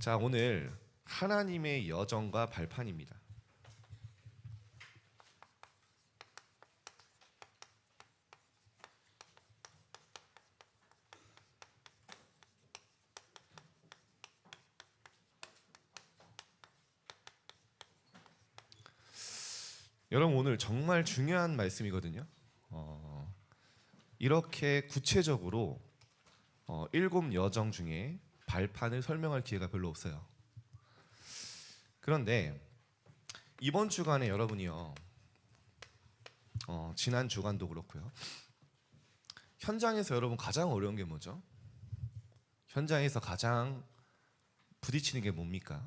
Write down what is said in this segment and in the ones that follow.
자, 오늘 하나님의 여정과 발판입니다. 여러분, 오늘 정말 중요한 말씀이거든요. 이렇게 구체적으로 7 여정 중에 발판을 설명할 기회가 별로 없어요. 그런데 이번 주간에 여러분이요, 지난 주간도 그렇고요, 현장에서 여러분 가장 어려운 게 뭐죠? 현장에서 가장 부딪히는 게 뭡니까?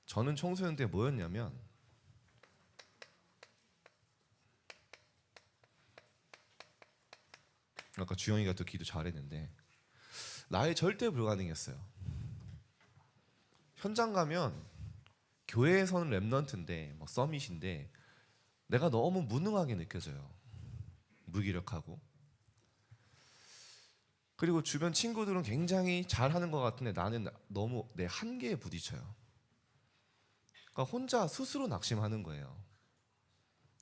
저는 청소년 때 뭐였냐면, 아까 주영이가 또 기도 잘했는데 나의 절대 불가능했어요. 현장 가면 교회에서는 랩넌트인데 서밋인데 내가 너무 무능하게 느껴져요. 무기력하고. 그리고 주변 친구들은 굉장히 잘하는 것 같은데 나는 너무 내 한계에 부딪혀요. 그러니까 혼자 스스로 낙심하는 거예요.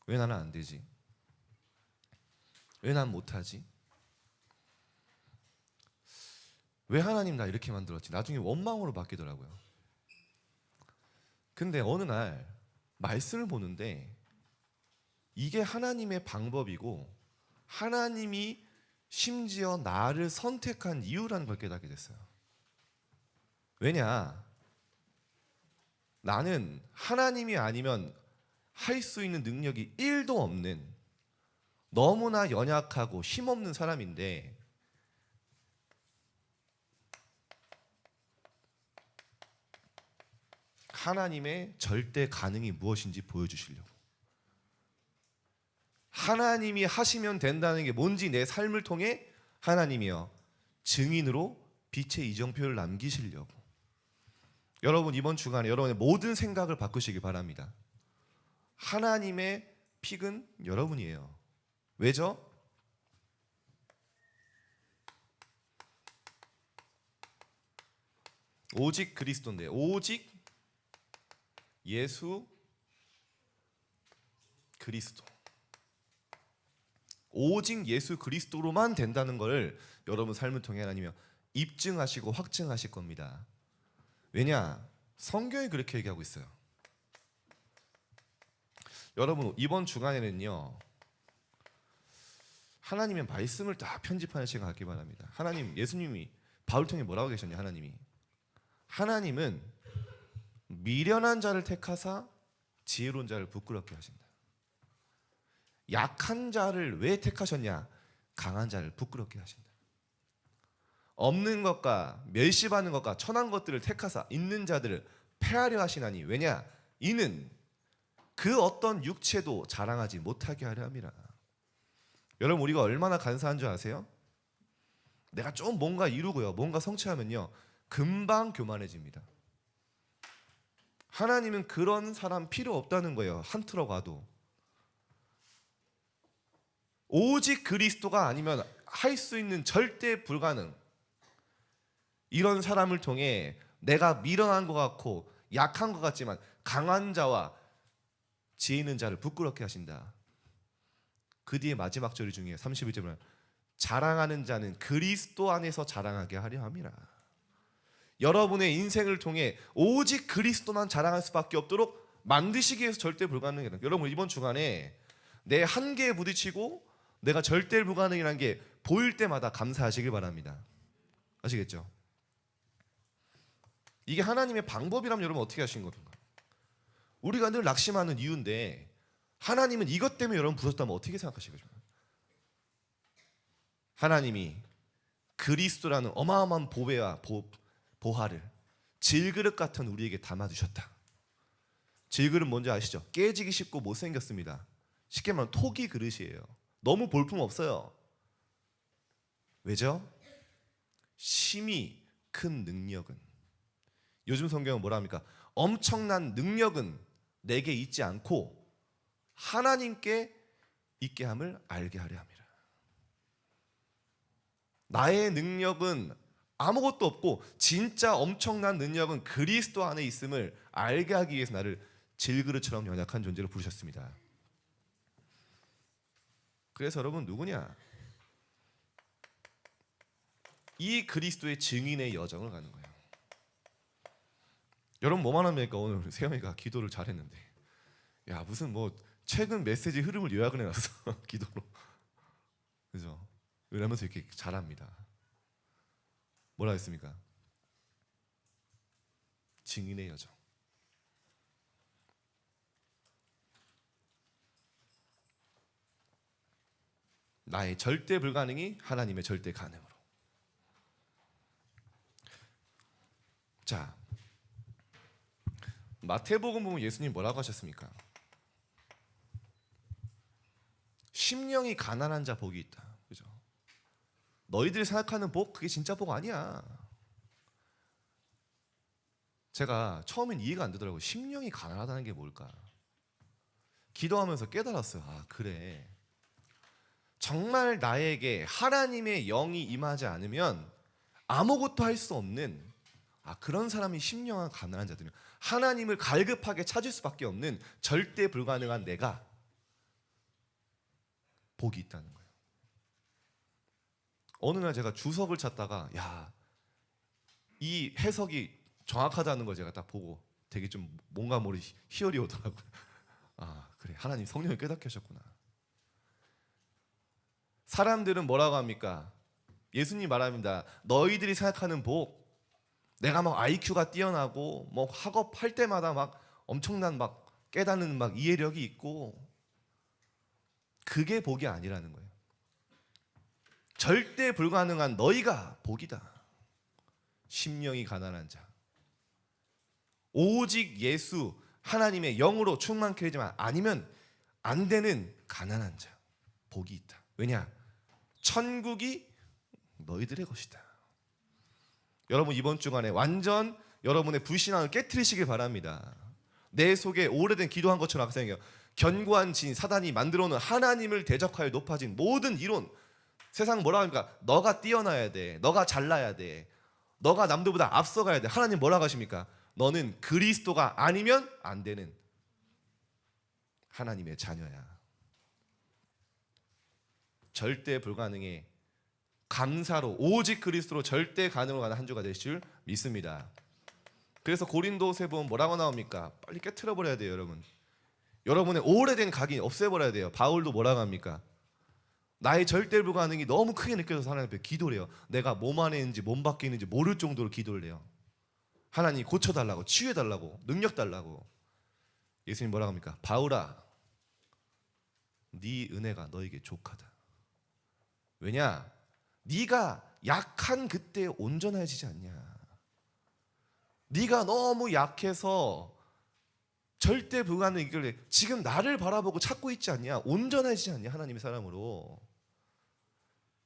왜 나는 안 되지? 왜 난 못하지? 왜 하나님 나 이렇게 만들었지? 나중에 원망으로 바뀌더라고요. 근데 어느 날 말씀을 보는데 이게 하나님의 방법이고 하나님이 심지어 나를 선택한 이유라는 걸 깨닫게 됐어요. 왜냐? 나는 하나님이 아니면 할 수 있는 능력이 1도 없는 너무나 연약하고 힘없는 사람인데 하나님의 절대 가능이 무엇인지 보여주시려고, 하나님이 하시면 된다는 게 뭔지 내 삶을 통해 하나님이여 증인으로 빛의 이정표를 남기시려고. 여러분, 이번 주간에 여러분의 모든 생각을 바꾸시기 바랍니다. 하나님의 픽은 여러분이에요. 왜죠? 오직 그리스도인데, 오직 예수 그리스도, 오직 예수 그리스도로만 된다는 것을 여러분 삶을 통해 하나님이 입증하시고 확증하실 겁니다. 왜냐? 성경이 그렇게 얘기하고 있어요. 여러분, 이번 주간에는요, 하나님의 말씀을 다 편집하는 시간 갖기 바랍니다. 하나님, 예수님이 바울 통해 뭐라고 계셨냐? 하나님은 미련한 자를 택하사 지혜로운 자를 부끄럽게 하신다. 약한 자를 왜 택하셨냐? 강한 자를 부끄럽게 하신다. 없는 것과 멸시받는 것과 천한 것들을 택하사 있는 자들을 패하려 하시나니, 왜냐? 이는 그 어떤 육체도 자랑하지 못하게 하려 함이라. 여러분, 우리가 얼마나 간사한 줄 아세요? 내가 좀 뭔가 이루고요, 뭔가 성취하면요, 금방 교만해집니다. 하나님은 그런 사람 필요 없다는 거예요. 한 트럭 와도. 오직 그리스도가 아니면 할 수 있는 절대 불가능, 이런 사람을 통해 내가 미련한 것 같고 약한 것 같지만 강한 자와 지혜 있는 자를 부끄럽게 하신다. 그 뒤에 마지막 절 중에 31절에 보면 자랑하는 자는 그리스도 안에서 자랑하게 하려 함이라. 여러분의 인생을 통해 오직 그리스도만 자랑할 수밖에 없도록 만드시기 위해서 절대 불가능이다. 여러분, 이번 주간에 내 한계에 부딪히고 내가 절대 불가능이라는 게 보일 때마다 감사하시길 바랍니다. 아시겠죠? 이게 하나님의 방법이라면 여러분 어떻게 하신 건가? 우리가 늘 낙심하는 이유인데 하나님은 이것 때문에 여러분 부셨다면 어떻게 생각하시겠어요? 하나님이 그리스도라는 어마어마한 보배와 보화를 질그릇 같은 우리에게 담아두셨다. 질그릇 뭔지 아시죠? 깨지기 쉽고 못생겼습니다. 쉽게 말하면 토기 그릇이에요. 너무 볼품 없어요. 왜죠? 심히 큰 능력은, 요즘 성경은 뭐라 합니까? 엄청난 능력은 내게 있지 않고 하나님께 있게 함을 알게 하려 함이라. 나의 능력은 아무것도 없고 진짜 엄청난 능력은 그리스도 안에 있음을 알게 하기 위해서 나를 질그릇처럼 연약한 존재로 부르셨습니다. 그래서 여러분 누구냐? 이 그리스도의 증인의 여정을 가는 거예요. 여러분 뭐만 합니까? 오늘 세영이가 기도를 잘했는데, 야 무슨 뭐 최근 메시지 흐름을 요약을 해놨어 기도로. 그죠? 이러면서 이렇게 잘합니다. 뭐라 했습니까? 증인의 여정. 나의 절대 불가능이 하나님의 절대 가능으로. 자, 마태복음 보면 예수님 뭐라고 하셨습니까? 심령이 가난한 자 복이 있다. 그죠? 너희들이 생각하는 복 그게 진짜 복 아니야. 제가 처음엔 이해가 안 되더라고요. 심령이 가난하다는 게 뭘까? 기도하면서 깨달았어요. 아 그래. 정말 나에게 하나님의 영이 임하지 않으면 아무것도 할 수 없는 그런 사람이 심령한 가난한 자들이요. 하나님을 갈급하게 찾을 수밖에 없는 절대 불가능한 내가 복이 있다는 거예요. 어느 날 제가 주석을 찾다가 이 해석이 정확하다는 걸 제가 딱 보고 되게 좀 뭔가 모르게 희열이 오더라고요. 아 그래 하나님 성령을 깨닫게 하셨구나. 사람들은 뭐라고 합니까? 예수님 말합니다. 너희들이 생각하는 복, 내가 막 IQ가 뛰어나고 뭐 학업할 때마다 막 엄청난 막 깨닫는 막 이해력이 있고, 그게 복이 아니라는 거예요. 절대 불가능한 너희가 복이다. 심령이 가난한 자, 오직 예수 하나님의 영으로 충만케 되지만 아니면 안 되는 가난한 자 복이 있다. 왜냐? 천국이 너희들의 것이다. 여러분 이번 주간에 완전 여러분의 불신앙을 깨트리시길 바랍니다. 내 속에 오래된 기도한 것처럼 생각해요. 견고한 진 사단이 만들어놓은 하나님을 대적하여 높아진 모든 이론, 세상 뭐라고 합니까? 너가 뛰어나야 돼, 너가 잘나야 돼, 너가 남들보다 앞서가야 돼. 하나님 뭐라고 하십니까? 너는 그리스도가 아니면 안 되는 하나님의 자녀야. 절대 불가능에 감사로 오직 그리스도로 절대 가능으로 가는 한 주가 될 줄 믿습니다. 그래서 고린도후서 보면 뭐라고 나옵니까? 빨리 깨트려 버려야 돼요, 여러분. 여러분의 오래된 각인 없애버려야 돼요. 바울도 뭐라고 합니까? 나의 절대 불가능이 너무 크게 느껴져서 하나님 앞에 기도를 해요. 내가 몸 안에 있는지 몸 밖에 있는지 모를 정도로 기도를 해요. 하나님 고쳐달라고, 치유해달라고, 능력 달라고. 예수님 뭐라고 합니까? 바울아, 네 은혜가 너에게 족하다. 왜냐? 네가 약한 그때 온전해지지 않냐. 네가 너무 약해서 절대 불가능이길래 지금 나를 바라보고 찾고 있지 않냐. 온전해지지 않냐 하나님의 사람으로.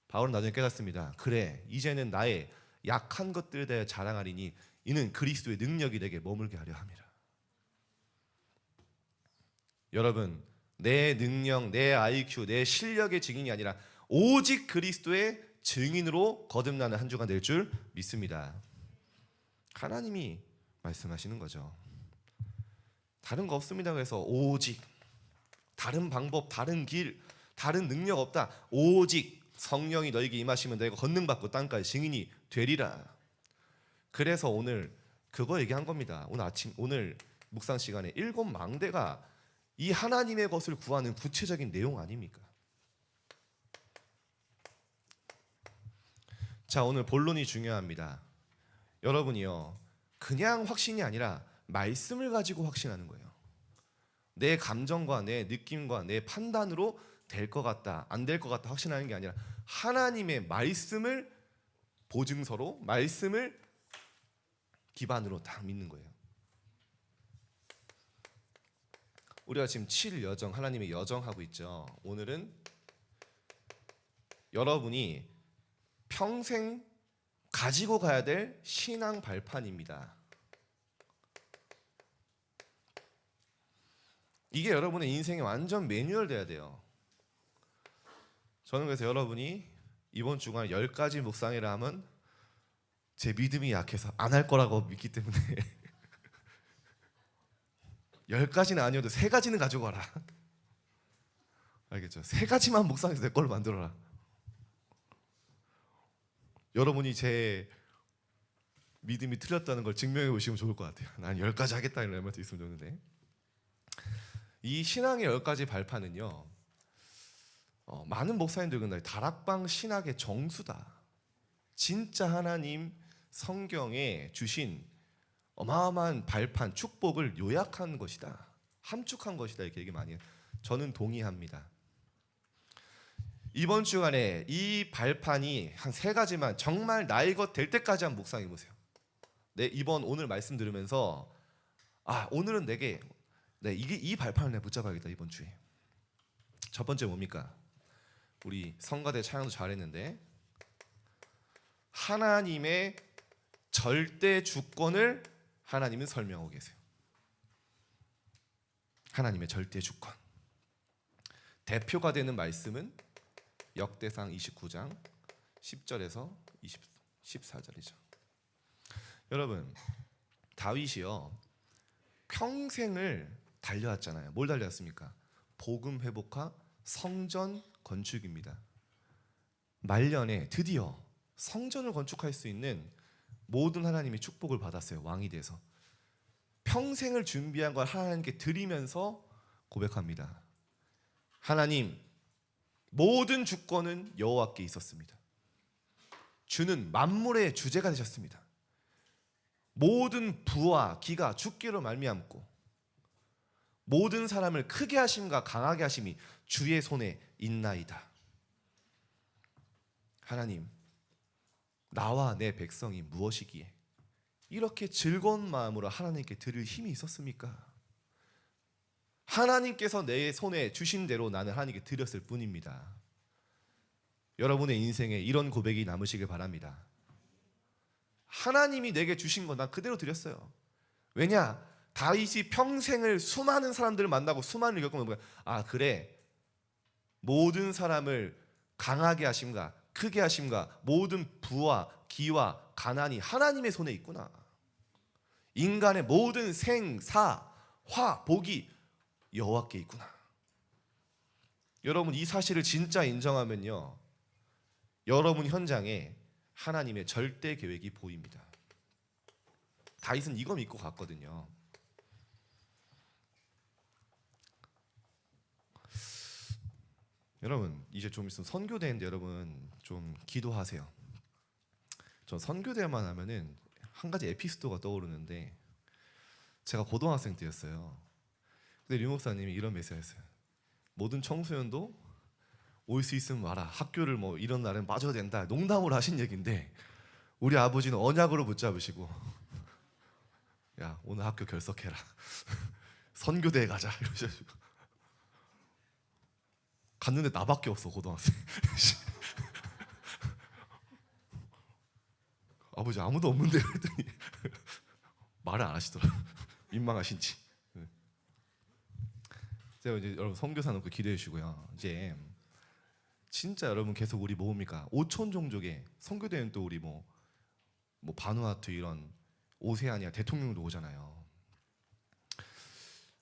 바울은 나중에 깨닫습니다. 그래 이제는 나의 약한 것들에 대해 자랑하리니 이는 그리스도의 능력이 내게 머물게 하려 함이라. 여러분 내 능력, 내 IQ, 내 실력의 증인이 아니라 오직 그리스도의 증인으로 거듭나는 한 주가 될 줄 믿습니다. 하나님이 말씀하시는 거죠. 다른 거 없습니다. 그래서 오직, 다른 방법, 다른 길, 다른 능력 없다. 오직 성령이 너에게 임하시면 너희가 권능받고 땅까지 증인이 되리라. 그래서 오늘 그거 얘기한 겁니다. 오늘 묵상 시간에 7 망대가 이 하나님의 것을 구하는 구체적인 내용 아닙니까? 자, 오늘 본론이 중요합니다. 여러분이요, 그냥 확신이 아니라 말씀을 가지고 확신하는 거예요. 내 감정과 내 느낌과 내 판단으로 될 것 같다, 안 될 것 같다 확신하는 게 아니라 하나님의 말씀을 보증서로, 말씀을 기반으로 다 믿는 거예요. 우리가 지금 7여정, 하나님의 여정하고 있죠. 오늘은 여러분이 평생 가지고 가야 될 신앙 발판입니다. 이게 여러분의 인생에 완전 매뉴얼 돼야 돼요. 저는 그래서 여러분이 이번 주간 10가지 묵상이라 하면 제 믿음이 약해서 안 할 거라고 믿기 때문에 10가지는 아니어도 3가지는 가지고 와라. 알겠죠? 3가지만 묵상해서 내 걸로 만들어라. 여러분이 제 믿음이 틀렸다는 걸 증명해 보시면 좋을 것 같아요. 난 10가지 하겠다 이런 말도 있으면 좋은데, 이 신앙의 10가지 발판은요, 많은 목사님들 근데 다락방 신학의 정수다. 진짜 하나님 성경에 주신 어마어마한 발판, 축복을 요약한 것이다, 함축한 것이다, 이렇게 얘기 많이 해요. 저는 동의합니다. 이번 주간에 이 발판이 한 3가지만 정말 나의 것 될 때까지 한번 묵상해 보세요. 오늘 말씀 들으면서 오늘은 내게 이게 이 발판을 내가 붙잡아야겠다 이번 주에. 첫 번째 뭡니까? 우리 성가대 찬양도 잘했는데, 하나님의 절대 주권을 하나님은 설명하고 계세요. 하나님의 절대 주권. 대표가 되는 말씀은 역대상 29장 10절에서 14절이죠. 여러분, 다윗이요 평생을 달려왔잖아요. 뭘 달려왔습니까? 복음 회복과 성전 건축입니다. 말년에 드디어 성전을 건축할 수 있는 모든 하나님의 축복을 받았어요. 왕이 돼서 평생을 준비한 걸 하나님께 드리면서 고백합니다. 하나님, 모든 주권은 여호와께 있었습니다. 주는 만물의 주제가 되셨습니다. 모든 부와 기가 주께로 말미암고 모든 사람을 크게 하심과 강하게 하심이 주의 손에 있나이다. 하나님, 나와 내 백성이 무엇이기에 이렇게 즐거운 마음으로 하나님께 드릴 힘이 있었습니까? 하나님께서 내 손에 주신 대로 나는 하나님께 드렸을 뿐입니다. 여러분의 인생에 이런 고백이 남으시길 바랍니다. 하나님이 내게 주신 건 난 그대로 드렸어요. 왜냐? 다윗이 평생을 수많은 사람들을 만나고 수많은 일을 겪으면 그래, 모든 사람을 강하게 하심과 크게 하심과 모든 부와 기와 가난이 하나님의 손에 있구나. 인간의 모든 생, 사, 화, 복이 여호와께 있구나. 여러분, 이 사실을 진짜 인정하면요, 여러분 현장에 하나님의 절대 계획이 보입니다. 다윗은 이거 믿고 갔거든요. 여러분, 이제 좀 있으면 선교대인데 여러분 좀 기도하세요. 전 선교대만 하면은 한 가지 에피소드가 떠오르는데, 제가 고등학생 때였어요. 근데 류 목사님이 이런 메시지였어요. 모든 청소년도 올 수 있으면 와라. 학교를 이런 날은 빠져야 된다. 농담으로 하신 얘기인데 우리 아버지는 언약으로 붙잡으시고 야, 오늘 학교 결석해라. 선교대에 가자 이러셔가지고 갔는데 나밖에 없어, 고등학생. 아버지 아무도 없는데 그랬더니 말을 안 하시더라. 민망하신지. 제가 이제 여러분 선교사 놓고 기대해 주시고요. 이제 진짜 여러분 계속 우리 모읍니까? 5천 종족의 선교대는 또 우리 뭐 바누아투 이런 오세아니아 대통령도 오잖아요.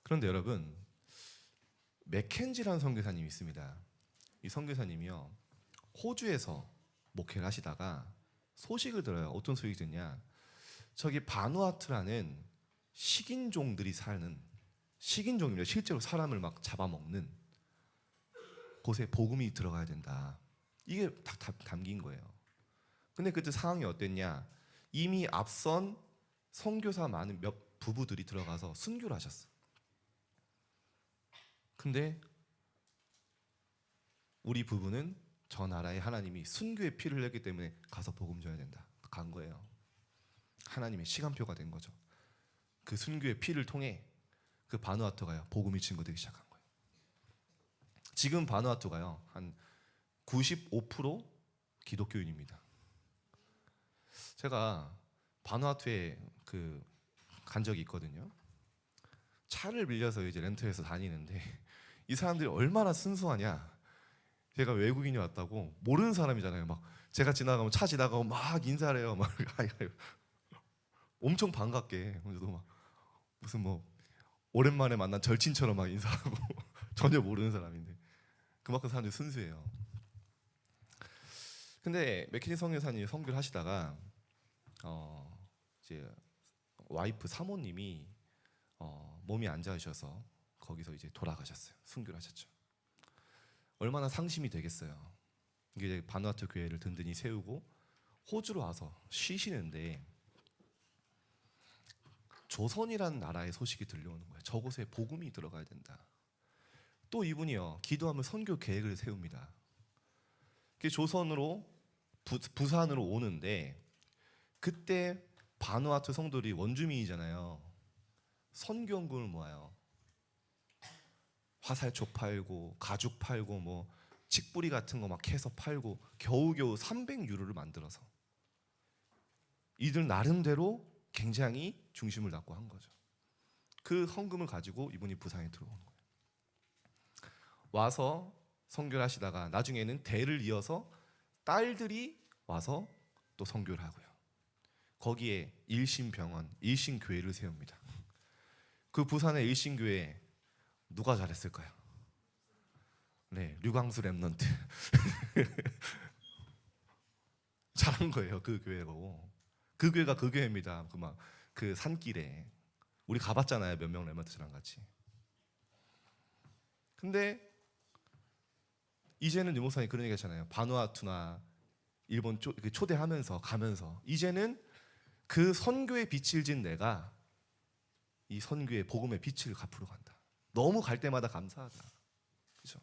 그런데 여러분, 맥켄지라는 선교사님이 있습니다. 이 선교사님이요 호주에서 목회를 하시다가 소식을 들어요. 어떤 소식이 듣냐? 저기 바누아투라는 식인종들이 사는, 식인종입니다. 실제로 사람을 막 잡아먹는 곳에 복음이 들어가야 된다. 이게 다 담긴 거예요. 근데 그때 상황이 어땠냐? 이미 앞선 선교사 많은 몇 부부들이 들어가서 순교를 하셨어. 근데 우리 부부는 저 나라의 하나님이 순교의 피를 흘렸기 때문에 가서 복음 줘야 된다. 간 거예요. 하나님의 시간표가 된 거죠. 그 순교의 피를 통해 그 바누아투가요 복음이 증거되기 시작한 거예요. 지금 바누아투가요 한 95% 기독교인입니다. 제가 바누아투에 간 적이 있거든요. 차를 빌려서 이제 렌트해서 다니는데 이 사람들이 얼마나 순수하냐. 제가 외국인이 왔다고 모르는 사람이잖아요. 막 제가 지나가면 차 지나가고 막 인사를 해요. 막 엄청 반갑게. 그래서 막 무슨 뭐 오랜만에 만난 절친처럼 막 인사하고 전혀 모르는 사람인데 그만큼 사람들이 순수해요. 근데 맥키니 선교사님이 선교를 하시다가 이제 와이프 사모님이 몸이 안 좋으셔서 거기서 이제 돌아가셨어요. 순교를 하셨죠. 얼마나 상심이 되겠어요. 이게 바누아투 교회를 든든히 세우고 호주로 와서 쉬시는데 조선이라는 나라의 소식이 들려오는 거예요. 저곳에 복음이 들어가야 된다. 또 이분이요 기도하며 선교 계획을 세웁니다. 조선으로 부산으로 오는데 그때 바누아투 성도들이 원주민이잖아요. 선교원금을 모아요. 화살촉 팔고 가죽 팔고 뭐 칡뿌리 같은 거 막 해서 팔고 겨우겨우 300유로를 만들어서 이들 나름대로 굉장히 중심을 잡고 한 거죠. 그 헌금을 가지고 이분이 부산에 들어오는 거예요. 와서 선교를 하시다가 나중에는 대를 이어서 딸들이 와서 또 선교를 하고요. 거기에 일신병원, 일신교회를 세웁니다. 그 부산의 일신교회 누가 잘했을까요? 네, 류광수 랩넌트 잘한 거예요. 그 교회고 그 교회가 그 교회입니다. 그 산길에 우리 가봤잖아요. 몇 명 랩넌트랑 같이. 근데 이제는 유목사님 그런 얘기 하잖아요. 바누아투나 일본 초대하면서 가면서 이제는 그 선교의 빛을 진 내가 이 선교의 복음의 빛을 갚으러 간다. 너무 갈 때마다 감사하다. 그렇죠?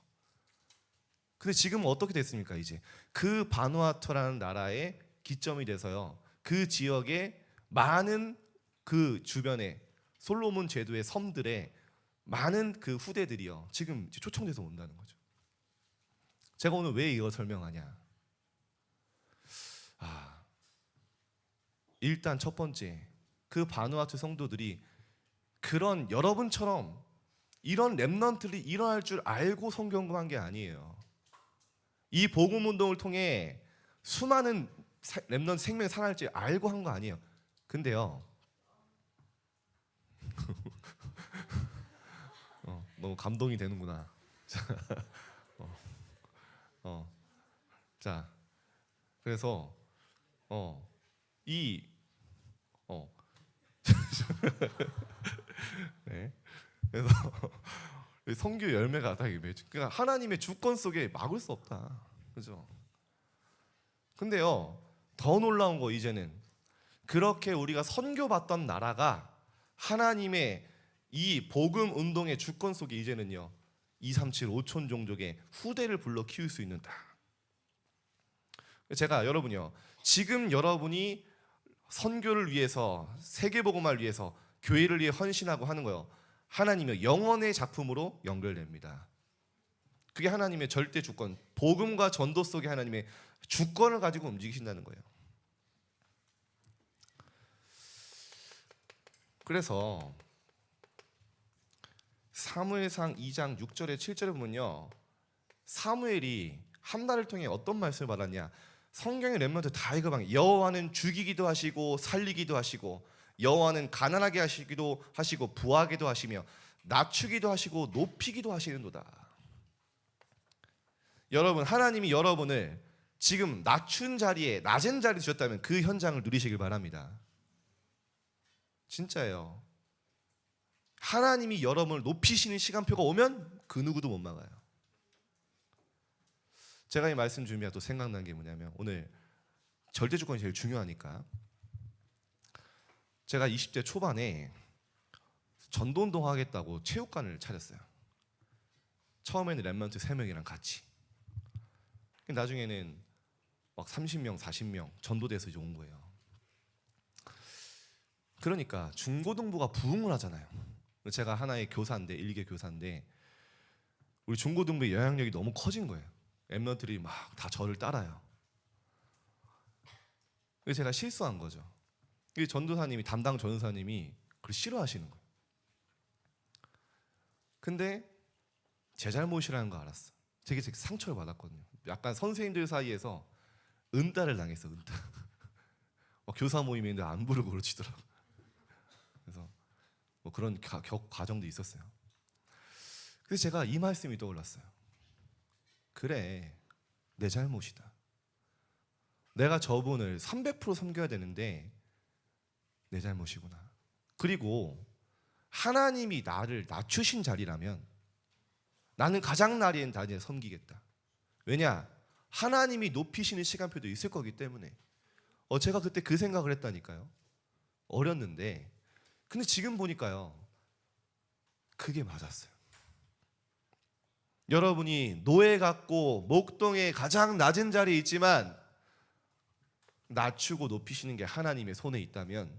근데 지금은 어떻게 됐습니까? 이제 그 바누아투라는 나라의 기점이 돼서요. 그 지역에 많은 그 주변에 솔로몬 제도의 섬들에 많은 그 후대들이요. 지금 초청돼서 온다는 거죠. 제가 오늘 왜 이거 설명하냐? 일단 첫 번째, 그 바누아투 성도들이 그런 여러분처럼 이런 렘넌트들이 일어날 줄 알고 성경공한 게 아니에요. 이 복음 운동을 통해 수많은 렘넌트 생명이 살아날지 알고 한 거 아니에요. 근데요, 너무 감동이 되는구나. 자, 그래서 네. 그래서 성교 열매가 다 이게 그러니까 하나님의 주권 속에 막을 수 없다. 그죠? 근데요, 더 놀라운 거 이제는 그렇게 우리가 선교받던 나라가 하나님의 이 복음 운동의 주권 속에 이제는요 237 5천 종족의 후대를 불러 키울 수 있는다. 제가 여러분요 지금 여러분이 선교를 위해서 세계복음화를 위해서 교회를 위해 헌신하고 하는 거요 하나님의 영원의 작품으로 연결됩니다. 그게 하나님의 절대 주권, 복음과 전도 속에 하나님의 주권을 가지고 움직이신다는 거예요. 그래서 사무엘상 2장 6절에 7절에 보면요 사무엘이 한나를 통해 어떤 말씀을 받았냐. 성경의 렘넌트 다 읽어봐요. 여호와는 죽이기도 하시고 살리기도 하시고 여호와는 가난하게 하시기도 하시고 부하게도 하시며 낮추기도 하시고 높이기도 하시는도다. 여러분 하나님이 여러분을 지금 낮춘 자리에 낮은 자리에 주셨다면 그 현장을 누리시길 바랍니다. 진짜예요. 하나님이 여러분을 높이시는 시간표가 오면 그 누구도 못 막아요. 제가 이 말씀 준비하다 또 생각난 게 뭐냐면 오늘 절대 주권이 제일 중요하니까 제가 20대 초반에 전도운동 하겠다고 체육관을 차렸어요. 처음에는 랩런트 3명이랑 같이. 나중에는 막 30명, 40명 전도돼서 이제 온 거예요. 그러니까 중고등부가 부흥을 하잖아요. 제가 하나의 교사인데, 일개 교사인데 우리 중고등부의 영향력이 너무 커진 거예요. 랩런트들이 막 다 저를 따라요. 그래서 제가 실수한 거죠. 전도사님이 담당 전도사님이 그걸 싫어하시는 거예요. 근데 제 잘못이라는 거 알았어. 되게 상처를 받았거든요. 약간 선생님들 사이에서 은따를 당했어. 은따. 교사 모임에 있는데 안 부르고 그러시더라고. 그래서 뭐 그런 과정도 있었어요. 그래서 제가 이 말씀이 떠올랐어요. 그래, 내 잘못이다. 내가 저분을 300% 섬겨야 되는데 내 잘못이구나. 그리고 하나님이 나를 낮추신 자리라면 나는 가장 나리엔 다니엘 섬기겠다. 왜냐? 하나님이 높이시는 시간표도 있을 거기 때문에. 제가 그때 그 생각을 했다니까요. 어렸는데. 근데 지금 보니까요, 그게 맞았어요. 여러분이 노예 같고 목동의 가장 낮은 자리에 있지만 낮추고 높이시는 게 하나님의 손에 있다면,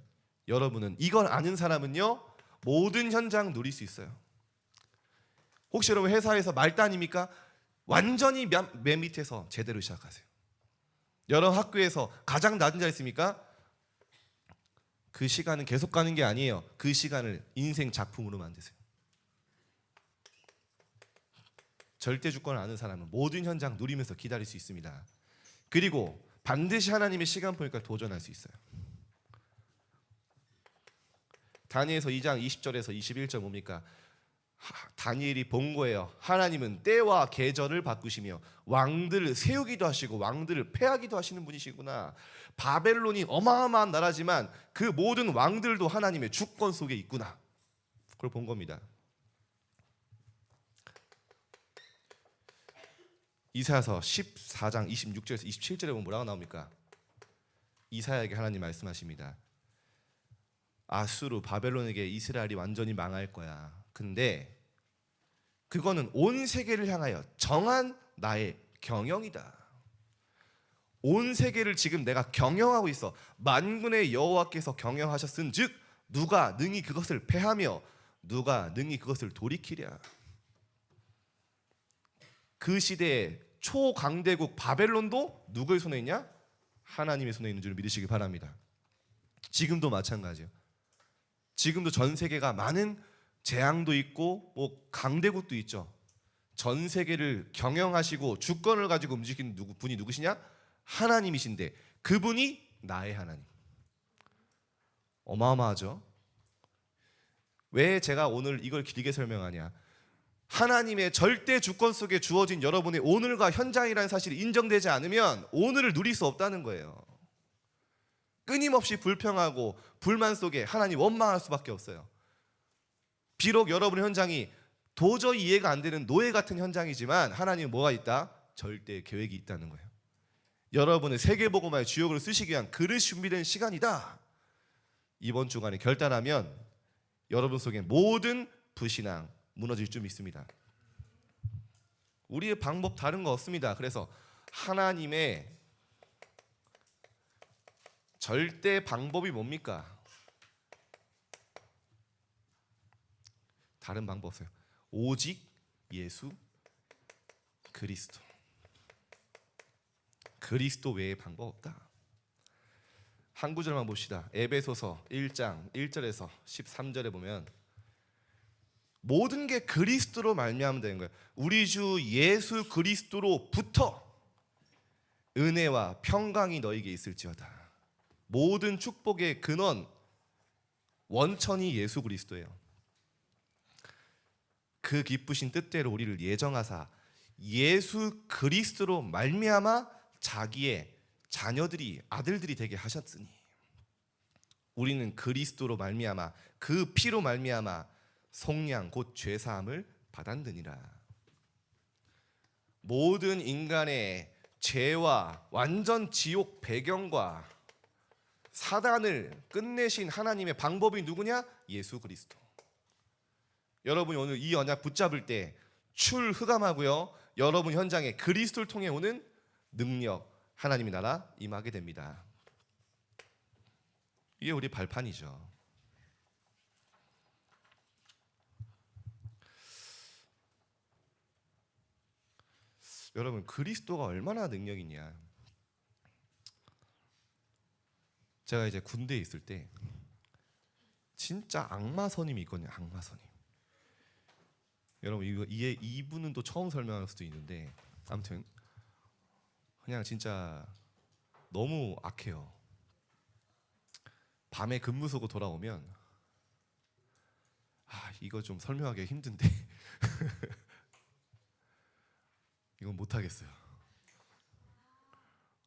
여러분은 이걸 아는 사람은요, 모든 현장 누릴 수 있어요. 혹시 여러분 회사에서 말단입니까? 완전히 맨 밑에서 제대로 시작하세요. 여러분 학교에서 가장 낮은 자리에 있습니까? 그 시간은 계속 가는 게 아니에요. 그 시간을 인생 작품으로 만드세요. 절대 주권을 아는 사람은 모든 현장 누리면서 기다릴 수 있습니다. 그리고 반드시 하나님의 시간표니까 도전할 수 있어요. 다니엘서 2장 20절에서 21절 뭡니까? 다니엘이 본 거예요. 하나님은 때와 계절을 바꾸시며 왕들을 세우기도 하시고 왕들을 패하기도 하시는 분이시구나. 바벨론이 어마어마한 나라지만 그 모든 왕들도 하나님의 주권 속에 있구나. 그걸 본 겁니다. 이사야서 14장 26절에서 27절에 보면 뭐라고 나옵니까? 이사야에게 하나님 말씀하십니다. 아수르 바벨론에게 이스라엘이 완전히 망할 거야. 근데 그거는 온 세계를 향하여 정한 나의 경영이다. 온 세계를 지금 내가 경영하고 있어. 만군의 여호와께서 경영하셨은즉 누가 능히 그것을 패하며 누가 능히 그것을 돌이키랴. 그 시대의 초강대국 바벨론도 누구의 손에 있냐? 하나님의 손에 있는 줄 믿으시기 바랍니다. 지금도 마찬가지예요. 지금도 전 세계가 많은 재앙도 있고 뭐 강대국도 있죠. 전 세계를 경영하시고 주권을 가지고 움직이는 분이 누구시냐? 하나님이신데 그분이 나의 하나님. 어마어마하죠. 왜 제가 오늘 이걸 길게 설명하냐? 하나님의 절대 주권 속에 주어진 여러분의 오늘과 현장이라는 사실이 인정되지 않으면 오늘을 누릴 수 없다는 거예요. 끊임없이 불평하고 불만 속에 하나님 원망할 수밖에 없어요. 비록 여러분의 현장이 도저히 이해가 안 되는 노예 같은 현장이지만 하나님은 뭐가 있다? 절대 계획이 있다는 거예요. 여러분의 세계복음화의 주역으로 쓰시기 위한 그릇이 준비된 시간이다. 이번 주간에 결단하면 여러분 속에 모든 불신앙 무너질 줄 믿습니다. 우리의 방법 다른 거 없습니다. 그래서 하나님의 절대 방법이 뭡니까? 다른 방법 없어요. 오직 예수 그리스도. 그리스도 외의 방법 없다. 한 구절만 봅시다. 에베소서 1장 1절에서 13절에 보면 모든 게 그리스도로 말미암으면 되는 거예요. 우리 주 예수 그리스도로부터 은혜와 평강이 너에게 있을지어다. 모든 축복의 근원 원천이 예수 그리스도예요. 그 기쁘신 뜻대로 우리를 예정하사 예수 그리스도로 말미암아 자기의 자녀들이 아들들이 되게 하셨으니 우리는 그리스도로 말미암아 그 피로 말미암아 속량 곧 죄사함을 받았느니라. 모든 인간의 죄와 완전 지옥 배경과 사단을 끝내신 하나님의 방법이 누구냐? 예수 그리스도. 여러분이 오늘 이 언약 붙잡을 때 출흑암하고요, 여러분 현장에 그리스도를 통해 오는 능력, 하나님의 나라 임하게 됩니다. 이게 우리 발판이죠. 여러분 그리스도가 얼마나 능력 있냐? 제가 이제 군대에 있을 때 진짜 악마 선임이 있거든요. 악마 선임. 여러분 이분은 또 처음 설명할 수도 있는데 아무튼 그냥 진짜 너무 악해요. 밤에 근무 서고 돌아오면 이거 좀 설명하기 힘든데 이건 못 하겠어요.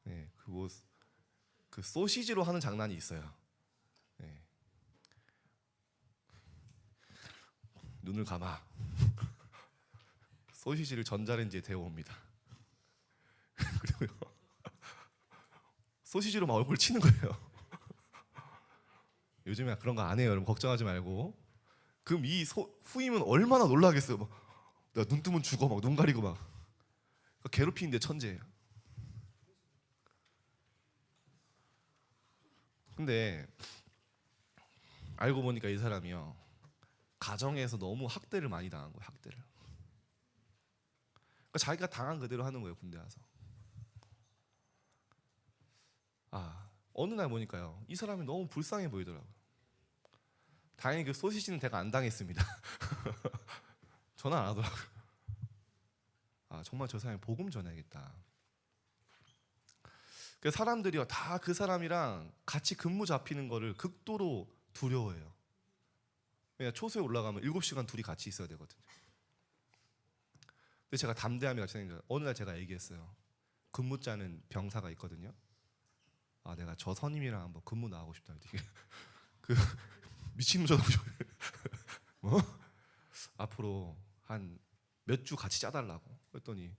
네, 그 소시지로 하는 장난이 있어요. 네. 눈을 감아 소시지를 전자레인지에 데워옵니다. 그리고 소시지로 막 얼굴 치는 거예요. 요즘에 그런 거 안 해요. 여러분 걱정하지 말고. 그럼 이 후임은 얼마나 놀라겠어요. 막 내가 눈 뜨면 죽어, 막 눈 가리고 막 괴롭히는데 천재예요. 근데 알고 보니까 이 사람이요, 가정에서 너무 학대를 많이 당한 거예요. 학대를. 그러니까 자기가 당한 그대로 하는 거예요. 군대 와서. 어느 날 보니까요, 이 사람이 너무 불쌍해 보이더라고요. 다행히 그 소시지는 제가 안 당했습니다. 전화 안 하더라고요. 정말 저 사람이 복음 전해야겠다. 그 사람들이요, 다 그 사람이랑 같이 근무 잡히는 거를 극도로 두려워해요. 왜냐, 초소에 올라가면 7시간 둘이 같이 있어야 되거든요. 근데 제가 담대함이 같이 생긴 거예요. 어느 날 제가 얘기했어요. 근무 짜는 병사가 있거든요. 내가 저 선임이랑 한번 근무 나가고 싶다. 그 미친놈 쳐다보죠. 뭐? 앞으로 한 몇 주 같이 짜달라고. 그랬더니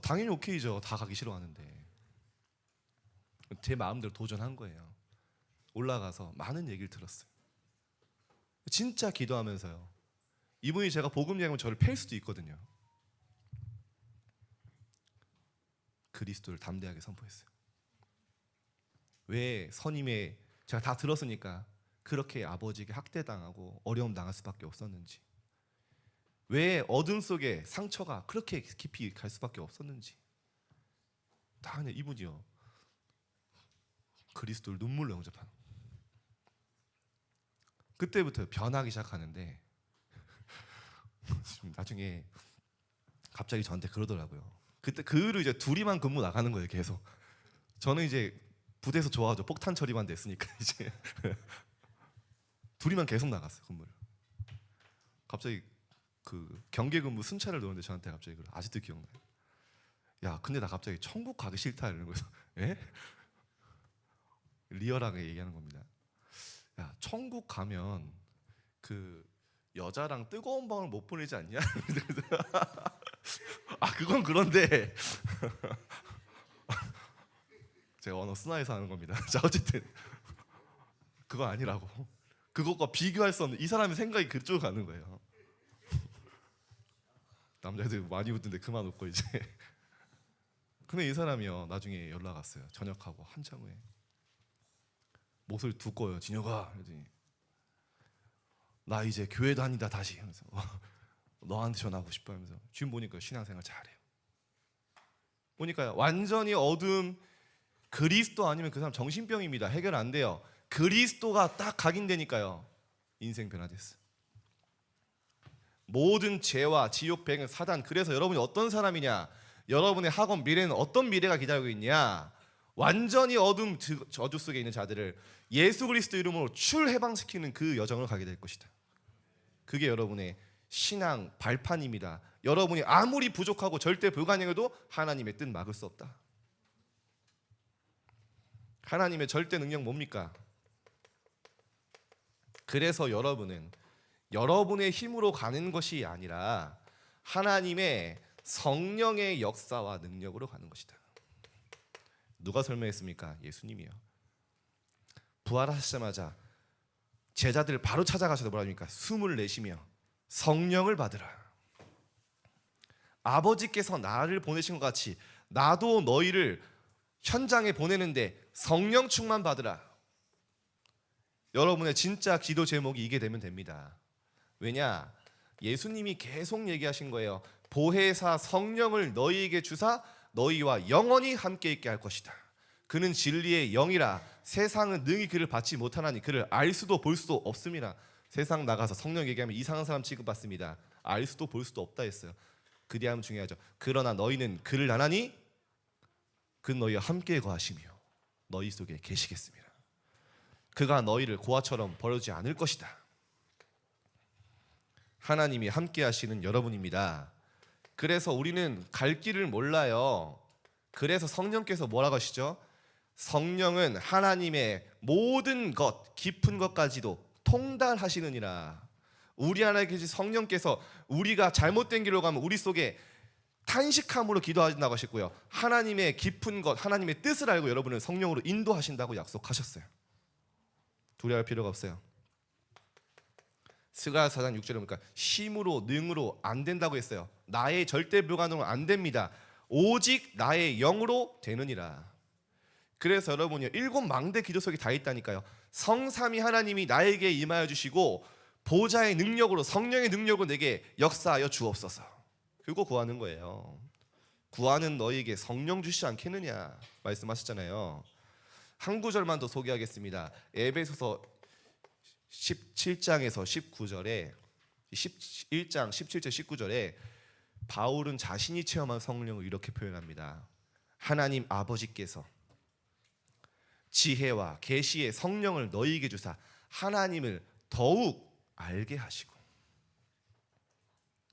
당연히 오케이죠. 다 가기 싫어하는데. 제 마음대로 도전한 거예요. 올라가서 많은 얘기를 들었어요. 진짜 기도하면서요. 이분이 제가 복음 얘기하면 저를 팰 수도 있거든요. 그리스도를 담대하게 선포했어요. 왜 선임의, 제가 다 들었으니까 그렇게 아버지에게 학대당하고 어려움 당할 수밖에 없었는지, 왜 어둠 속에 상처가 그렇게 깊이 갈 수밖에 없었는지 다 그냥 이분이요, 그리스도를 눈물로 영접하는. 그때부터 변하기 시작하는데 나중에 갑자기 저한테 그러더라고요. 그때 그로 이제 둘이만 근무 나가는 거예요. 계속. 저는 이제 부대에서 좋아하죠. 폭탄 처리만 됐으니까 이제 둘이만 계속 나갔어요, 근무를. 갑자기 그 경계 근무 순찰을 놓는데 저한테 갑자기 아직도 기억나요. 야, 근데 나 갑자기 천국 가기 싫다 이러는 거예요. 예? 리얼하게 얘기하는 겁니다. 야, 천국 가면 그 여자랑 뜨거운 방을 못 보내지 않냐? 그건 그런데 제가 언어 순화해서 하는 겁니다. 자, 어쨌든 그거 아니라고. 그것과 비교할 수 없는, 이 사람의 생각이 그쪽으로 가는 거예요. 남자애들 많이 웃는데 그만 웃고 이제. 근데 이 사람이요, 나중에 연락 왔어요. 전역하고 한참 후에 목소리 두꺼워요. 진혁아, 그러더니 나 이제 교회 다니다 다시 하면서 너한테 전화하고 싶어 하면서. 지금 보니까 신앙생활 잘해요. 보니까요, 완전히 어둠, 그리스도 아니면 그 사람 정신병입니다. 해결 안 돼요. 그리스도가 딱 각인되니까요, 인생 변화됐어요. 모든 죄와 지옥, 배경, 사단. 그래서 여러분이 어떤 사람이냐, 여러분의 학원 미래는 어떤 미래가 기다리고 있냐, 완전히 어둠, 저주 속에 있는 자들을 예수 그리스도 이름으로 출해방시키는 그 여정을 가게 될 것이다. 그게 여러분의 신앙 발판입니다. 여러분이 아무리 부족하고 절대 불가능해도 하나님의 뜻 막을 수 없다. 하나님의 절대 능력 뭡니까? 그래서 여러분은 여러분의 힘으로 가는 것이 아니라 하나님의 성령의 역사와 능력으로 가는 것이다. 누가 설명했습니까? 예수님이요. 부활하시자마자 제자들 바로 찾아가셔서 뭐라 합니까? 숨을 내쉬며 성령을 받으라. 아버지께서 나를 보내신 것 같이 나도 너희를 현장에 보내는데 성령 충만 받으라. 여러분의 진짜 기도 제목이 이게 되면 됩니다. 왜냐? 예수님이 계속 얘기하신 거예요. 보혜사 성령을 너희에게 주사 너희와 영원히 함께 있게 할 것이다. 그는 진리의 영이라 세상은 능히 그를 받지 못하나니 그를 알 수도 볼 수도 없습니다. 세상 나가서 성령 얘기하면 이상한 사람 취급받습니다. 알 수도 볼 수도 없다 했어요. 그 뒤함 중요하죠. 그러나 너희는 그를 아나니 그는 너희와 함께 거하시며. 너희 속에 계시겠습니다. 그가 너희를 고아처럼 버려주지 않을 것이다. 하나님이 함께 하시는 여러분입니다. 그래서 우리는 갈 길을 몰라요. 그래서 성령께서 뭐라고 하시죠? 성령은 하나님의 모든 것, 깊은 것까지도 통달하시느니라. 우리 안에 계신 성령께서 우리가 잘못된 길로 가면 우리 속에 탄식함으로 기도하신다고 하셨고요, 하나님의 깊은 것, 하나님의 뜻을 알고 여러분을 성령으로 인도하신다고 약속하셨어요. 두려워할 필요가 없어요. 스가랴 4장 6절에 보니까 힘으로 능으로 안 된다고 했어요. 나의 절대 불가능은 안 됩니다. 오직 나의 영으로 되느니라. 그래서 여러분이요, 7망대 기도 속에 다 있다니까요. 성삼위 하나님이 나에게 임하여 주시고 보좌의 능력으로, 성령의 능력으로 내게 역사하여 주옵소서. 그거 구하는 거예요. 구하는 너희에게 성령 주시지 않겠느냐 말씀하셨잖아요. 한 구절만 더 소개하겠습니다. 에베소서 17장에서 19절에 11장 17절 19절에 바울은 자신이 체험한 성령을 이렇게 표현합니다. 하나님 아버지께서 지혜와 계시의 성령을 너희에게 주사 하나님을 더욱 알게 하시고,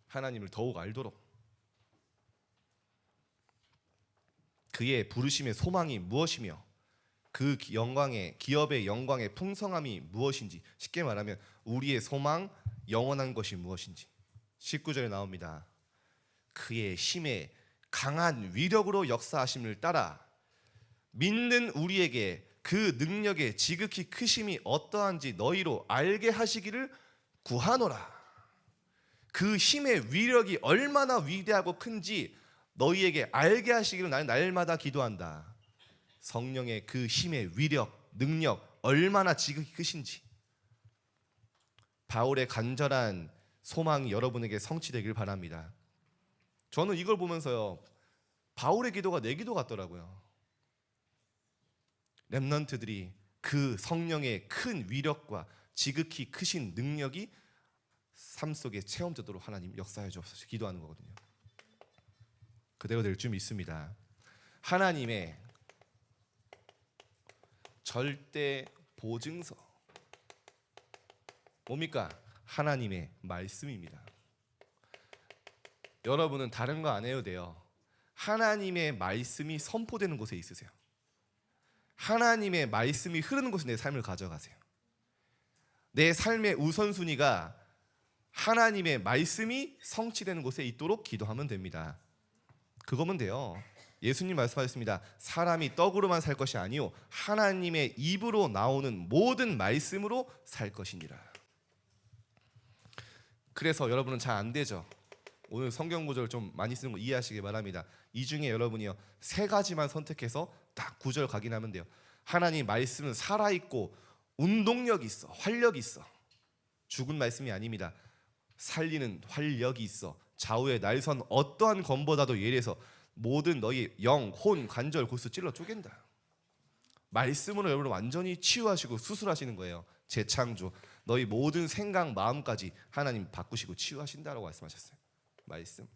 하나님을 더욱 알도록, 그의 부르심의 소망이 무엇이며 그 영광의 기업의 영광의 풍성함이 무엇인지, 쉽게 말하면 우리의 소망, 영원한 것이 무엇인지 19절에 나옵니다. 그의 힘의 강한 위력으로 역사하심을 따라 믿는 우리에게 그 능력의 지극히 크심이 어떠한지 너희로 알게 하시기를 구하노라. 그 힘의 위력이 얼마나 위대하고 큰지 너희에게 알게 하시기를 나는 날마다 기도한다. 성령의 그 힘의 위력, 능력 얼마나 지극히 크신지. 바울의 간절한 소망이 여러분에게 성취되길 바랍니다. 저는 이걸 보면서요, 바울의 기도가 내 기도 같더라고요. 렘넌트들이 그 성령의 큰 위력과 지극히 크신 능력이 삶 속에 체험되도록 하나님 역사해 주옵소서 기도하는 거거든요. 그대로 될 줄 믿습니다. 하나님의 절대 보증서 뭡니까? 하나님의 말씀입니다. 여러분은 다른 거 안 해도 돼요. 하나님의 말씀이 선포되는 곳에 있으세요. 하나님의 말씀이 흐르는 곳에 내 삶을 가져가세요. 내 삶의 우선순위가 하나님의 말씀이 성취되는 곳에 있도록 기도하면 됩니다. 그거면 돼요. 예수님 말씀하셨습니다. 사람이 떡으로만 살 것이 아니요 하나님의 입으로 나오는 모든 말씀으로 살 것이니라. 그래서 여러분은 잘 안 되죠. 오늘 성경 구절 좀 많이 쓰는 거 이해하시기 바랍니다. 이 중에 여러분이요 3가지만 선택해서 딱 구절 각인하면 돼요. 하나님 말씀은 살아있고 운동력이 있어, 활력이 있어. 죽은 말씀이 아닙니다. 살리는 활력이 있어. 좌우의 날선 어떠한 검보다도 예리해서 모든 너희 영, 혼, 관절, 골수 찔러 쪼갠다. 말씀으로 여러분을 완전히 치유하시고 수술하시는 거예요. 재창조, 너희 모든 생각, 마음까지 하나님 바꾸시고 치유하신다라고 말씀하셨어요. 말씀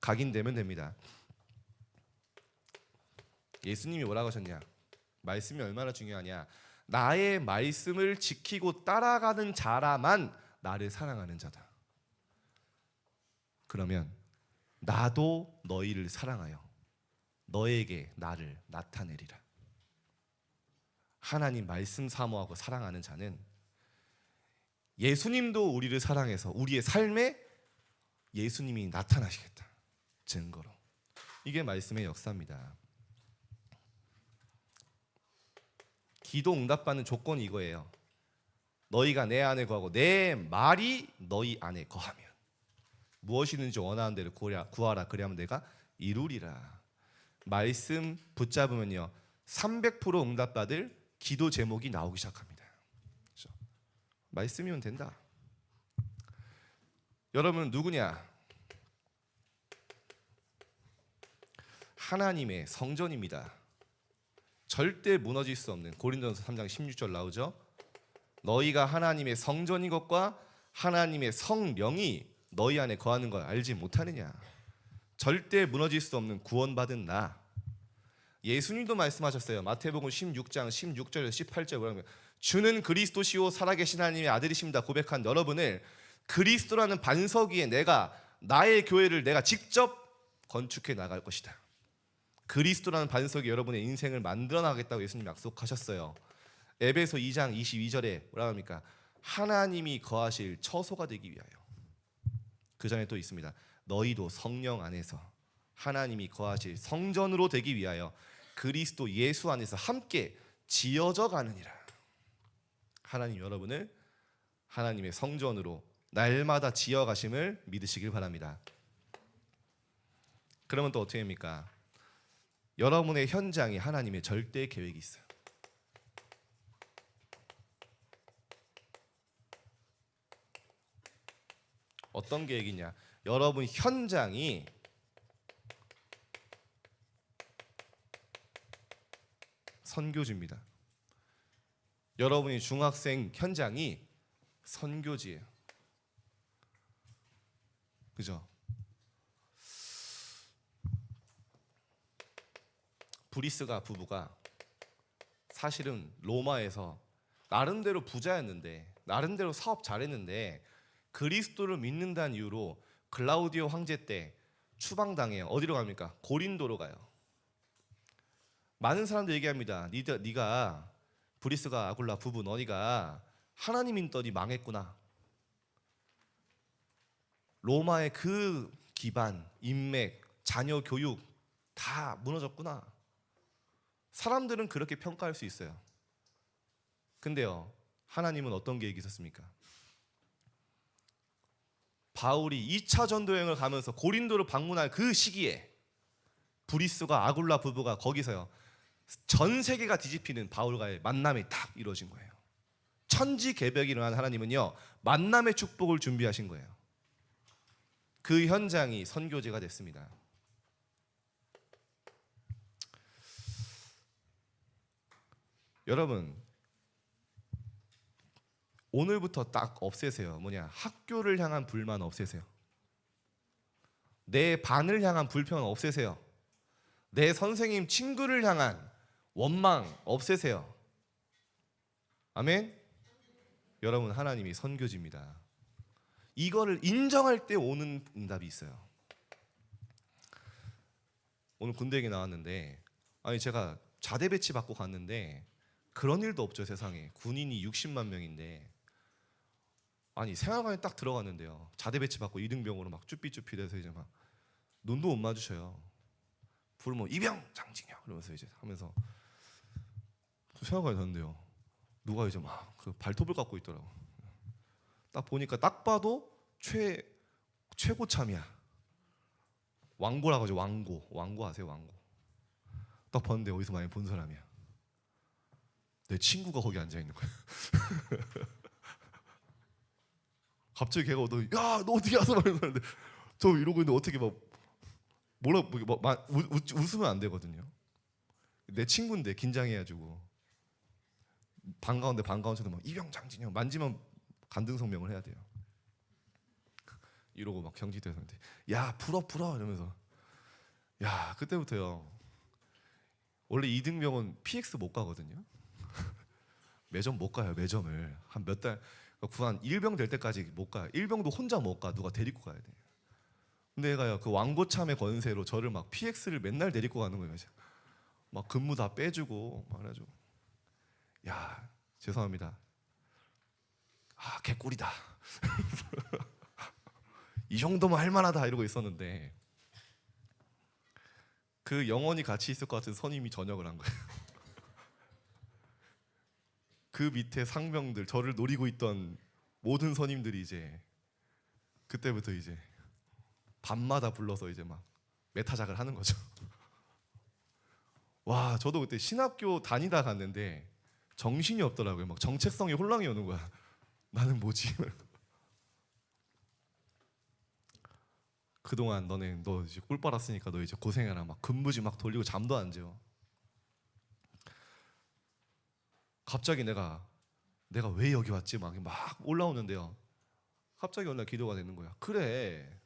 각인되면 됩니다. 예수님이 뭐라고 하셨냐? 말씀이 얼마나 중요하냐? 나의 말씀을 지키고 따라가는 자라만 나를 사랑하는 자다. 그러면 나도 너희를 사랑하여 너에게 나를 나타내리라. 하나님 말씀 사모하고 사랑하는 자는 예수님도 우리를 사랑해서 우리의 삶에 예수님이 나타나시겠다. 증거로. 이게 말씀의 역사입니다. 기도 응답받는 조건이 이거예요. 너희가 내 안에 거하고 내 말이 너희 안에 거하면 무엇이든지 원하는 대로 구하라. 그리하면 내가 이루리라. 말씀 붙잡으면요 300% 응답받을 기도 제목이 나오기 시작합니다. 그렇죠? 말씀이면 된다. 여러분은 누구냐? 하나님의 성전입니다. 절대 무너질 수 없는 고린도전서 3장 16절 나오죠. 너희가 하나님의 성전인 것과 하나님의 성령이 너희 안에 거하는 걸 알지 못하느냐. 절대 무너질 수 없는 구원받은 나, 예수님도 말씀하셨어요. 마태복음 16장 16절에서 18절 뭐라면 주는 그리스도시요 살아계신 하나님의 아들이십니다 고백한 여러분을 그리스도라는 반석 위에 내가 나의 교회를 내가 직접 건축해 나갈 것이다. 그리스도라는 반석이 여러분의 인생을 만들어 나가겠다고 예수님 약속하셨어요. 에베소 2장 22절에 뭐라 합니까? 하나님이 거하실 처소가 되기 위하여. 그 전에 또 있습니다. 너희도 성령 안에서 하나님이 거하실 성전으로 되기 위하여 그리스도 예수 안에서 함께 지어져 가느니라. 하나님 여러분을 하나님의 성전으로 날마다 지어 가심을 믿으시길 바랍니다. 그러면 또 어떻게 됩니까? 여러분의 현장에 하나님의 절대 계획이 있어요. 어떤 계획이냐? 여러분 현장이 선교지입니다. 여러분이 중학생 현장이 선교지예요. 그죠? 브리스가 부부가 사실은 로마에서 나름대로 부자였는데 나름대로 사업 잘했는데 그리스도를 믿는다는 이유로 글라우디오 황제 때 추방당해요. 어디로 갑니까? 고린도로 가요. 많은 사람들이 얘기합니다. 네가 브리스가 아굴라 부부 너희가 하나님 믿더니 망했구나. 로마의 그 기반, 인맥, 자녀 교육 다 무너졌구나. 사람들은 그렇게 평가할 수 있어요. 근데요, 하나님은 어떤 계획이 있었습니까? 바울이 2차 전도 여행을 가면서 고린도를 방문할 그 시기에 브리스가 아굴라 부부가 거기서요 전 세계가 뒤집히는 바울과의 만남이 딱 이루어진 거예요. 천지개벽이 일어난 하나님은요 만남의 축복을 준비하신 거예요. 그 현장이 선교제가 됐습니다. 여러분 오늘부터 딱 없애세요. 뭐냐? 학교를 향한 불만 없애세요. 내 반을 향한 불평 없애세요. 내 선생님 친구를 향한 원망 없애세요. 아멘. 여러분 하나님이 선교지입니다. 이거를 인정할 때 오는 응답이 있어요. 오늘 군대 얘기 나왔는데 아니 제가 자대 배치 받고 갔는데 그런 일도 없죠. 세상에 군인이 60만 명인데 아니 생활관에 딱 들어갔는데요 자대 배치 받고 이등병으로 막 쭈삐쭈삐 돼서 이제 막 눈도 못 마주쳐요. 부르면 이병 장징영 이러면서 이제 하면서 생활관에 갔는데요 누가 이제 막 그 발톱을 깎고 있더라고. 딱 보니까 딱 봐도 최고참이야. 왕고라고 하죠. 왕고 아세요? 왕고. 딱 봤는데 어디서 많이 본 사람이야. 내 친구가 거기 앉아 있는 거야. 갑자기 걔가 야, 너 어떻게 와서 말했는데 저 이러고 있는데 어떻게 막 웃으면 안 되거든요. 내 친구인데 긴장해가지고 반가운데 반가운 척도 막 이병장진영 만지면 간등성명을 해야 돼요. 이러고 막 경기도에서 야 풀어 이러면서 야 그때부터요. 원래 이등병은 PX 못 가거든요. 매점 못 가요. 매점을 한 몇 달 구한 1병 될 때까지 못 가요. 1병도 혼자 못 가. 누가 데리고 가야 돼요. 근데 얘가요 그 왕고참의 권세로 저를 막 PX를 맨날 데리고 가는 거예요. 막 근무 다 빼주고 막 그래가지고 야 죄송합니다. 아 개꿀이다. 이 정도면 할만하다 이러고 있었는데 그 영원히 같이 있을 것 같은 선임이 전역을 한 거예요. 그 밑에 상병들 저를 노리고 있던 모든 선임들이 이제 그때부터 이제 밤마다 불러서 이제 막 메타작을 하는 거죠. 와 저도 그때 신학교 다니다 갔는데 정신이 없더라고요. 막 정체성이 혼란이 오는 거야. 나는 뭐지? 그동안 너 이제 꿀 빨았으니까 너 이제 고생해라. 막 근무지 막 돌리고 잠도 안 재워. 갑자기 내가 왜 여기 왔지? 막 올라오는데요. 갑자기 어느 날 기도가 되는 거야. 그래.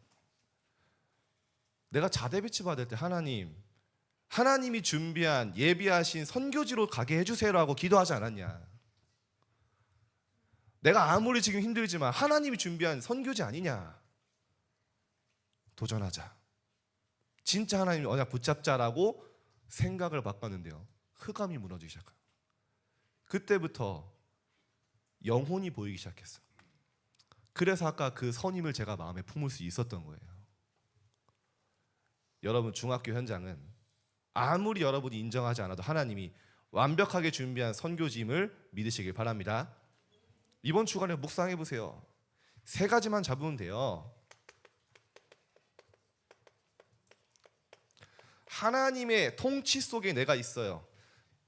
내가 자대 배치 받을 때 하나님 하나님이 준비한 예비하신 선교지로 가게 해주세요라고 기도하지 않았냐? 내가 아무리 지금 힘들지만 하나님이 준비한 선교지 아니냐? 도전하자. 진짜 하나님이 언약 붙잡자라고 생각을 바꿨는데요, 흑암이 무너지기 시작해요. 그때부터 영혼이 보이기 시작했어요. 그래서 아까 그 선임을 제가 마음에 품을 수 있었던 거예요. 여러분, 중학교 현장은 아무리 여러분이 인정하지 않아도 하나님이 완벽하게 준비한 선교지임을 믿으시길 바랍니다. 이번 주간에 묵상해 보세요. 3가지만 잡으면 돼요. 하나님의 통치 속에 내가 있어요.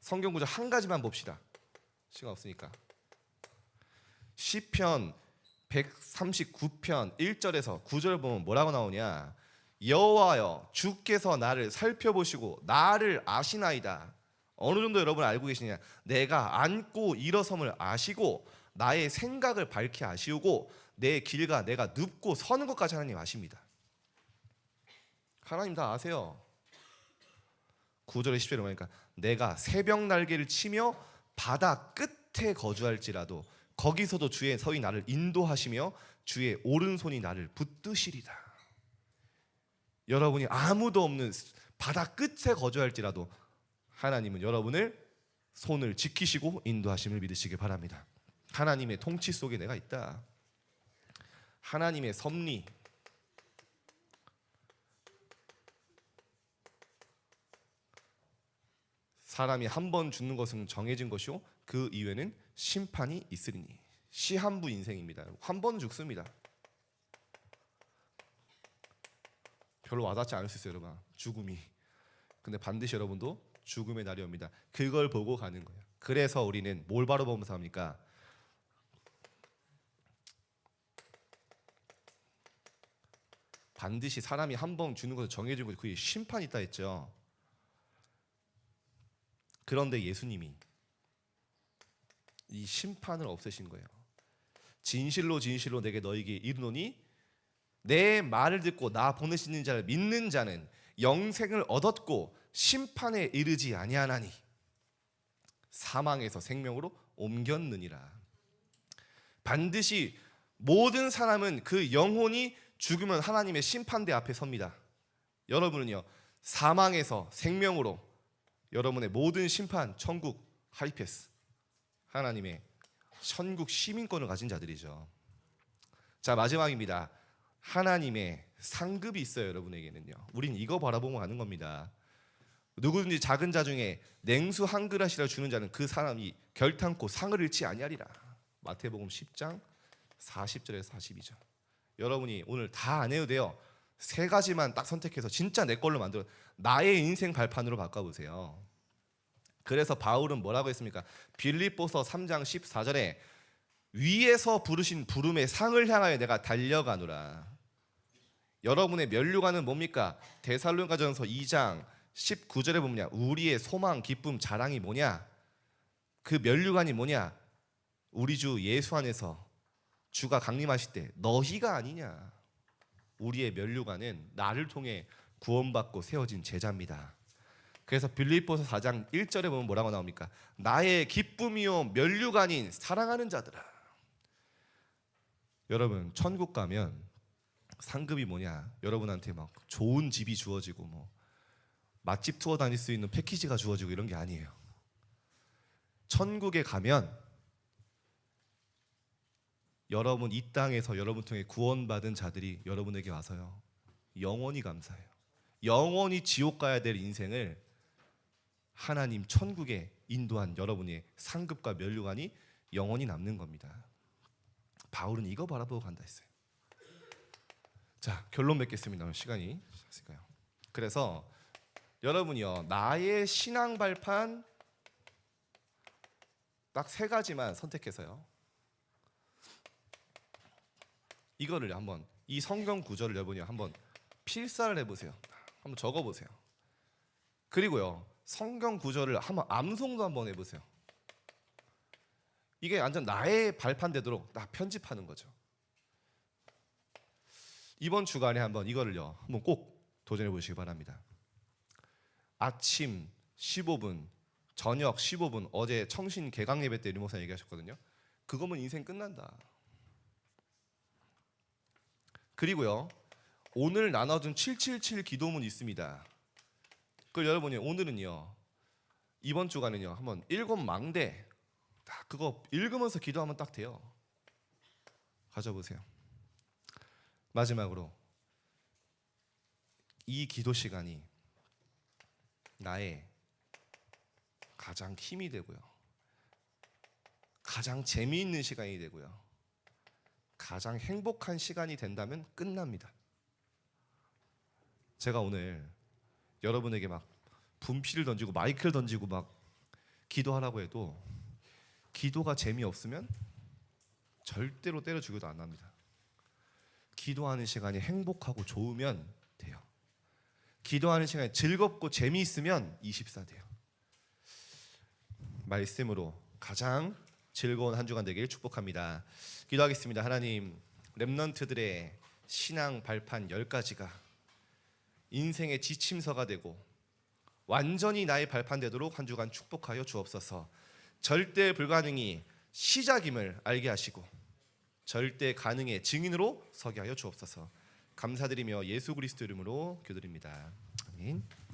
성경 구절 한 가지만 봅시다. 시간 없으니까. 시편 139편 1절에서 9절 보면 뭐라고 나오냐? 여호와여, 주께서 나를 살펴보시고 나를 아시나이다. 어느 정도 여러분 알고 계시냐? 내가 앉고 일어섬을 아시고 나의 생각을 밝히 아시고 내 길과 내가 눕고 서는 것까지 하나님 아십니다. 하나님 다 아세요. 9절에 10절에 보니까 내가 새벽 날개를 치며 바다 끝에 거주할지라도 거기서도 주의 서히 나를 인도하시며 주의 오른손이 나를 붙드시리다. 여러분이 아무도 없는 바다 끝에 거주할지라도 하나님은 여러분을 손을 지키시고 인도하심을 믿으시기 바랍니다. 하나님의 통치 속에 내가 있다. 하나님의 섭리, 사람이 한 번 죽는 것은 정해진 것이요 그 이후에는 심판이 있으리니. 시한부 인생입니다. 한 번은 죽습니다. 별로 와닿지 않을 수 있어요, 여러분. 죽음이. 근데 반드시 여러분도 죽음의 날이 옵니다. 그걸 보고 가는 거예요. 그래서 우리는 뭘 바라보면서 합니까? 반드시 사람이 한 번 죽는 것을 정해진 것이 그게 심판이 있다 했죠. 그런데 예수님이 이 심판을 없애신 거예요. 진실로 진실로 내게 너희에게 이르노니 내 말을 듣고 나 보내시는 자를 믿는 자는 영생을 얻었고 심판에 이르지 아니하나니 사망에서 생명으로 옮겼느니라. 반드시 모든 사람은 그 영혼이 죽으면 하나님의 심판대 앞에 섭니다. 여러분은요, 사망에서 생명으로 여러분의 모든 심판, 천국, 하이패스, 하나님의 천국 시민권을 가진 자들이죠. 자, 마지막입니다. 하나님의 상급이 있어요, 여러분에게는요. 우린 이거 바라보고 가는 겁니다. 누구든지 작은 자 중에 냉수 한 그릇이라 주는 자는 그 사람이 결탄코 상을 잃지 아니하리라. 마태복음 10장 40절에서 42절. 여러분이 오늘 다 안 해도 돼요. 3가지만 딱 선택해서 진짜 내 걸로 만들어 나의 인생 발판으로 바꿔보세요. 그래서 바울은 뭐라고 했습니까? 빌립보서 3장 14절에 위에서 부르신 부름의 상을 향하여 내가 달려가노라. 여러분의 면류관은 뭡니까? 데살로니가전서 2장 19절에 보면 우리의 소망, 기쁨, 자랑이 뭐냐? 그 면류관이 뭐냐? 우리 주 예수 안에서 주가 강림하실 때 너희가 아니냐? 우리의 면류관은 나를 통해 구원받고 세워진 제자입니다. 그래서 빌립보서 4장 1절에 보면 뭐라고 나옵니까? 나의 기쁨이요 면류관인 사랑하는 자들아. 여러분, 천국 가면 상급이 뭐냐? 여러분한테 막 좋은 집이 주어지고 뭐 맛집 투어 다닐 수 있는 패키지가 주어지고 이런 게 아니에요. 천국에 가면 여러분 이 땅에서 여러분 통해 구원받은 자들이 여러분에게 와서요, 영원히 감사해요. 영원히 지옥 가야 될 인생을 하나님 천국에 인도한 여러분의 상급과 면류관이 영원히 남는 겁니다. 바울은 이거 바라보고 간다 했어요. 자, 결론 맺겠습니다. 오늘 시간이 있으니까요. 그래서 여러분이요, 나의 신앙 발판 딱 3가지만 선택해서요, 이거를 한번 이 성경 구절을 여러분이 한번 필사를 해보세요. 한번 적어보세요. 그리고요, 성경 구절을 한번 암송도 한번 해보세요. 이게 완전 나의 발판 되도록 나 편집하는 거죠. 이번 주간에 한번 이거를요, 한번 꼭 도전해 보시기 바랍니다. 아침 15분, 저녁 15분, 어제 청신 개강 예배 때 류목사 얘기하셨거든요. 그거면 인생 끝난다. 그리고요, 오늘 나눠준 777 기도문 있습니다. 그걸 여러분이 오늘은요, 이번 주간은요, 한번 7망대 딱 그거 읽으면서 기도하면 딱 돼요. 가져보세요. 마지막으로 이 기도 시간이 나의 가장 힘이 되고요, 가장 재미있는 시간이 되고요, 가장 행복한 시간이 된다면 끝납니다. 제가 오늘 여러분에게 막 분필을 던지고 마이크를 던지고 막 기도하라고 해도 기도가 재미없으면 절대로 때려 죽여도 안 납니다. 기도하는 시간이 행복하고 좋으면 돼요. 기도하는 시간이 즐겁고 재미있으면 24 돼요. 말씀으로 가장 즐거운 한 주간 되길 축복합니다. 기도하겠습니다. 하나님, 렘넌트들의 신앙 발판 10가지가 인생의 지침서가 되고 완전히 나의 발판 되도록 한 주간 축복하여 주옵소서. 절대 불가능이 시작임을 알게 하시고 절대 가능의 증인으로 서게 하여 주옵소서. 감사드리며 예수 그리스도 이름으로 기도드립니다. 아멘.